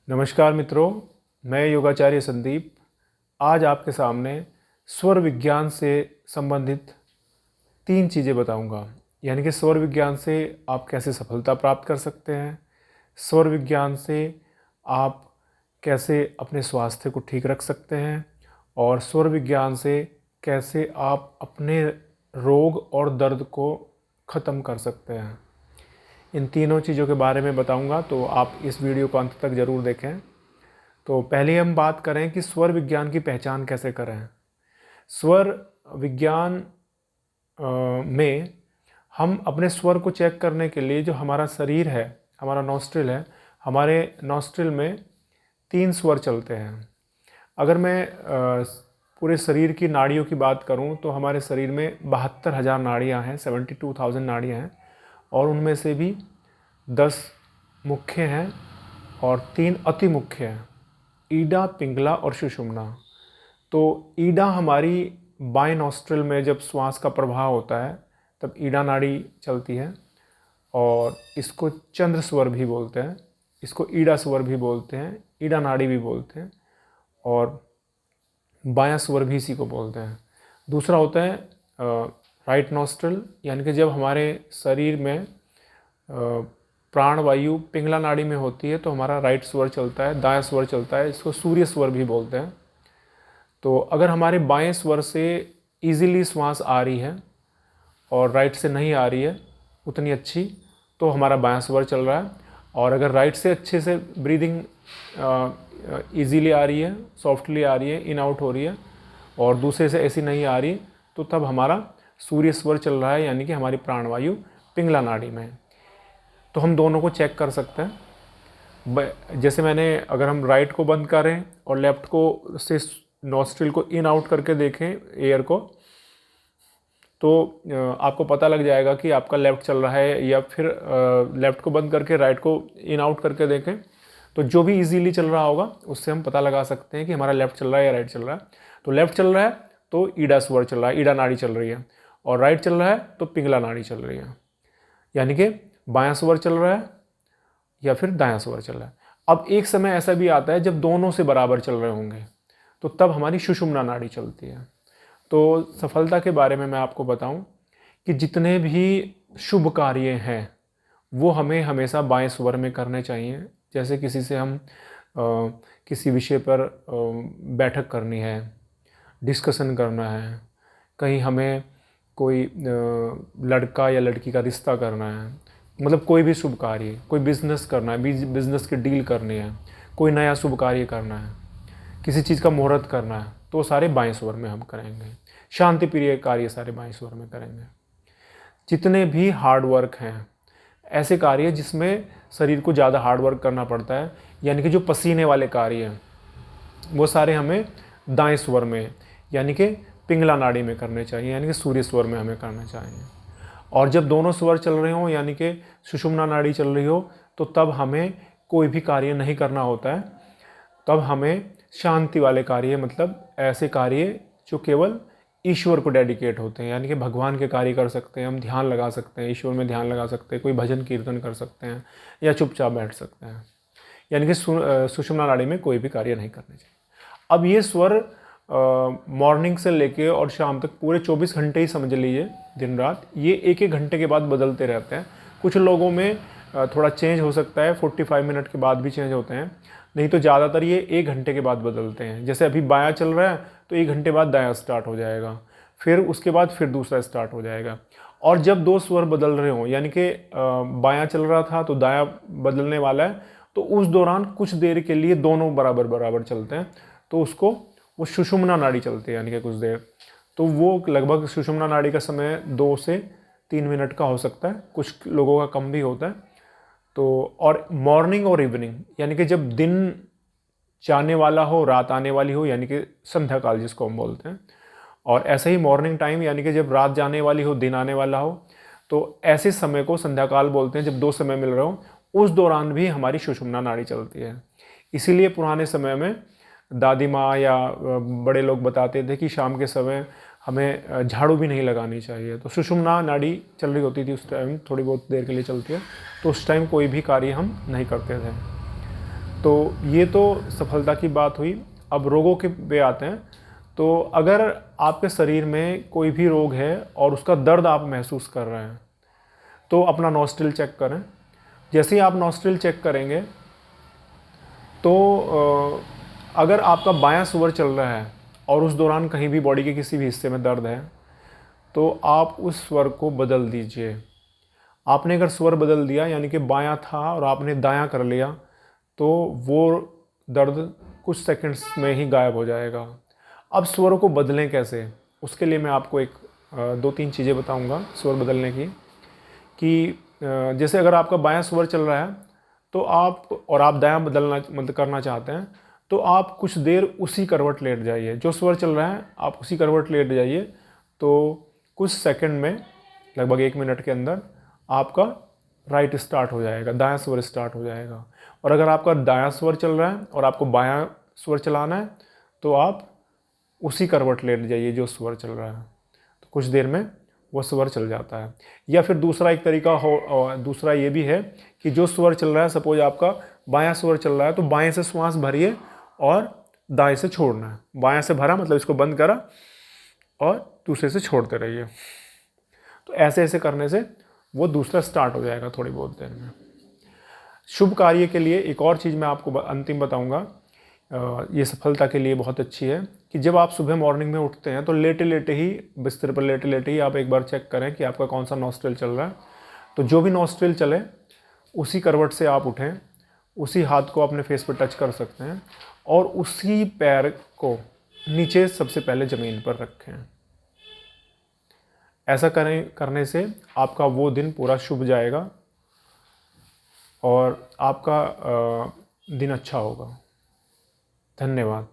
नमस्कार मित्रों, मैं योगाचार्य संदीप आज आपके सामने स्वर विज्ञान से संबंधित 3 चीज़ें बताऊंगा। यानी कि स्वर विज्ञान से आप कैसे सफलता प्राप्त कर सकते हैं, स्वर विज्ञान से आप कैसे अपने स्वास्थ्य को ठीक रख सकते हैं और स्वर विज्ञान से कैसे आप अपने रोग और दर्द को ख़त्म कर सकते हैं। इन तीनों चीज़ों के बारे में बताऊंगा, तो आप इस वीडियो को अंत तक ज़रूर देखें। तो पहले हम बात करें कि स्वर विज्ञान की पहचान कैसे करें। स्वर विज्ञान में हम अपने स्वर को चेक करने के लिए जो हमारा शरीर है, हमारा नॉस्ट्रिल है, हमारे नॉस्ट्रिल में 3 स्वर चलते हैं। अगर मैं पूरे शरीर की नाड़ियों की बात करूं तो हमारे शरीर में 72,000 नाड़ियां हैं, 72,000 नाड़ियां हैं, और उनमें से भी 10 मुख्य हैं और 3 अति मुख्य हैं, ईडा, पिंगला और सुषुम्ना। तो ईडा हमारी बाएं नॉस्ट्रिल में जब श्वास का प्रभाव होता है तब ईडा नाड़ी चलती है, और इसको चंद्र स्वर भी बोलते हैं, इसको ईडा स्वर भी बोलते हैं, ईडा नाड़ी भी बोलते हैं, और बायां स्वर भी इसी को बोलते हैं। दूसरा होता है राइट नॉस्ट्रिल, यानी कि जब हमारे शरीर में प्राणवायु पिंगला नाड़ी में होती है तो हमारा राइट स्वर चलता है, दायां स्वर चलता है, इसको सूर्य स्वर भी बोलते हैं। तो अगर हमारे बाएं स्वर से इजीली श्वास आ रही है और राइट से नहीं आ रही है उतनी अच्छी, तो हमारा बायां स्वर चल रहा है। और अगर राइट से अच्छे से ब्रीदिंग इजीली आ रही है, सॉफ्टली आ रही है, इन आउट हो रही है, और दूसरे से ऐसी नहीं आ रही, तो तब हमारा सूर्य स्वर चल रहा है, यानी कि हमारी प्राणवायु पिंगला नाड़ी में है। तो हम दोनों को चेक कर सकते हैं। जैसे अगर हम राइट को बंद करें और लेफ्ट को से नॉस्ट्रिल को इन आउट करके देखें एयर को, तो आपको पता लग जाएगा कि आपका लेफ्ट चल रहा है, या फिर लेफ्ट को बंद करके राइट को इन आउट करके देखें, तो जो भी इजीली चल रहा होगा उससे हम पता लगा सकते हैं कि हमारा लेफ्ट चल रहा है या राइट चल रहा है। तो लेफ्ट चल रहा है तो ईडा स्वर चल रहा है, ईडा नाड़ी चल रही है, और राइट चल रहा है तो पिंगला नाड़ी चल रही है, यानी कि बायां स्वर चल रहा है या फिर दायां स्वर चल रहा है। अब एक समय ऐसा भी आता है जब दोनों से बराबर चल रहे होंगे, तो तब हमारी सुषुम्ना नाड़ी चलती है। तो सफलता के बारे में मैं आपको बताऊं कि जितने भी शुभ कार्य हैं वो हमें हमेशा बाएं स्वर में करने चाहिए। जैसे किसी से हम किसी विषय पर बैठक करनी है, डिस्कशन करना है, कहीं हमें कोई लड़का या लड़की का रिश्ता करना है, मतलब कोई भी शुभ कार्य, कोई बिजनेस करना है, बिजनेस की डील करनी है, कोई नया शुभ कार्य करना है, किसी चीज़ का मुहूर्त करना है, तो सारे बाएं स्वर में हम करेंगे। शांति प्रिय कार्य सारे बाएं स्वर में करेंगे। जितने भी हार्ड वर्क हैं, ऐसे कार्य जिसमें शरीर को ज़्यादा हार्ड वर्क करना पड़ता है, यानी कि जो पसीने वाले कार्य हैं, वो सारे हमें दाएं स्वर में यानी कि पिंगला नाड़ी में करने चाहिए, यानी कि सूर्य स्वर में हमें करना चाहिए। और जब दोनों स्वर चल रहे हों, यानी कि सुषुम्ना नाड़ी चल रही हो, तो तब हमें कोई भी कार्य नहीं करना होता है। तब हमें शांति वाले कार्य, मतलब ऐसे कार्य जो केवल ईश्वर को डेडिकेट होते हैं, यानी कि भगवान के कार्य कर सकते हैं, हम ध्यान लगा सकते हैं, ईश्वर में ध्यान लगा सकते हैं, कोई भजन कीर्तन कर सकते हैं, या चुपचाप बैठ सकते हैं, यानी कि सुषुम्ना नाड़ी में कोई भी कार्य नहीं करने चाहिए। अब ये स्वर मॉर्निंग से लेके और शाम तक पूरे 24 घंटे ही समझ लीजिए, दिन रात, ये एक एक घंटे के बाद बदलते रहते हैं। कुछ लोगों में थोड़ा चेंज हो सकता है, 45 मिनट के बाद भी चेंज होते हैं, नहीं तो ज़्यादातर ये 1 घंटे के बाद बदलते हैं। जैसे अभी बायां चल रहा है तो 1 घंटे बाद दायां स्टार्ट हो जाएगा, फिर उसके बाद फिर दूसरा स्टार्ट हो जाएगा। और जब 2 स्वर बदल रहे हों, यानी कि बायां चल रहा था तो दायां बदलने वाला है, तो उस दौरान कुछ देर के लिए दोनों बराबर बराबर चलते हैं, तो वो सुषुम्ना नाड़ी चलती है, यानी कि कुछ देर। तो वो लगभग सुषुम्ना नाड़ी का समय 2 से 3 मिनट का हो सकता है, कुछ लोगों का कम भी होता है। तो और मॉर्निंग और इवनिंग, यानी कि जब दिन जाने वाला हो, रात आने वाली हो, यानी कि संध्या काल जिसको हम बोलते हैं, और ऐसे ही मॉर्निंग टाइम, यानी कि जब रात जाने वाली हो, दिन आने वाला हो, तो ऐसे समय को संध्या काल बोलते हैं, जब 2 समय मिल रहे हो। उस दौरान भी हमारी सुषुम्ना नाड़ी चलती है। इसीलिए पुराने समय में दादी माँ या बड़े लोग बताते थे कि शाम के समय हमें झाड़ू भी नहीं लगानी चाहिए। तो सुषुम्ना नाड़ी चल रही होती थी उस टाइम, थोड़ी बहुत देर के लिए चलती है, तो उस टाइम कोई भी कार्य हम नहीं करते थे। तो ये तो सफलता की बात हुई। अब रोगों के पे आते हैं। तो अगर आपके शरीर में कोई भी रोग है और उसका दर्द आप महसूस कर रहे हैं तो अपना नॉस्ट्रिल चेक करें। जैसे ही आप नॉस्ट्रिल चेक करेंगे तो अगर आपका बायां स्वर चल रहा है और उस दौरान कहीं भी बॉडी के किसी भी हिस्से में दर्द है तो आप उस स्वर को बदल दीजिए। आपने अगर स्वर बदल दिया यानी कि बायां था और आपने दायां कर लिया तो वो दर्द कुछ सेकंड्स में ही गायब हो जाएगा। अब स्वर को बदलें कैसे, उसके लिए मैं आपको एक 2-3 चीज़ें बताऊंगा स्वर बदलने की। कि जैसे अगर आपका बायां स्वर चल रहा है तो आप दायां बदलना मतलब करना चाहते हैं तो आप कुछ देर उसी करवट लेट जाइए। जो स्वर चल रहा है आप उसी करवट लेट जाइए तो कुछ सेकंड में, लगभग 1 मिनट के अंदर आपका राइट स्टार्ट हो जाएगा, दायां स्वर स्टार्ट हो जाएगा। और अगर आपका दायां स्वर चल रहा है और आपको बायां स्वर चलाना है तो आप उसी करवट लेट जाइए जो स्वर चल रहा है, तो कुछ देर में वो स्वर चल जाता है। या फिर दूसरा एक तरीका दूसरा ये भी है कि जो स्वर चल रहा है, सपोज आपका बायां स्वर चल रहा है तो बाएं से श्वास भरिए और दाएं से छोड़ना है। बायां से भरा मतलब इसको बंद करा और दूसरे से छोड़ते रहिए। तो ऐसे ऐसे करने से वो दूसरा स्टार्ट हो जाएगा थोड़ी बहुत देर में। शुभ कार्य के लिए एक और चीज़ मैं आपको अंतिम बताऊंगा, ये सफलता के लिए बहुत अच्छी है कि जब आप सुबह मॉर्निंग में उठते हैं तो लेटे लेटे ही, बिस्तर पर लेटे लेटे ही आप एक बार चेक करें कि आपका कौन सा नॉस्ट्रिल चल रहा है। तो जो भी नॉस्ट्रिल चले उसी करवट से आप उठें, उसी हाथ को अपने फेस पर टच कर सकते हैं और उसी पैर को नीचे सबसे पहले ज़मीन पर रखें। ऐसा करने से आपका वो दिन पूरा शुभ जाएगा और आपका दिन अच्छा होगा। धन्यवाद।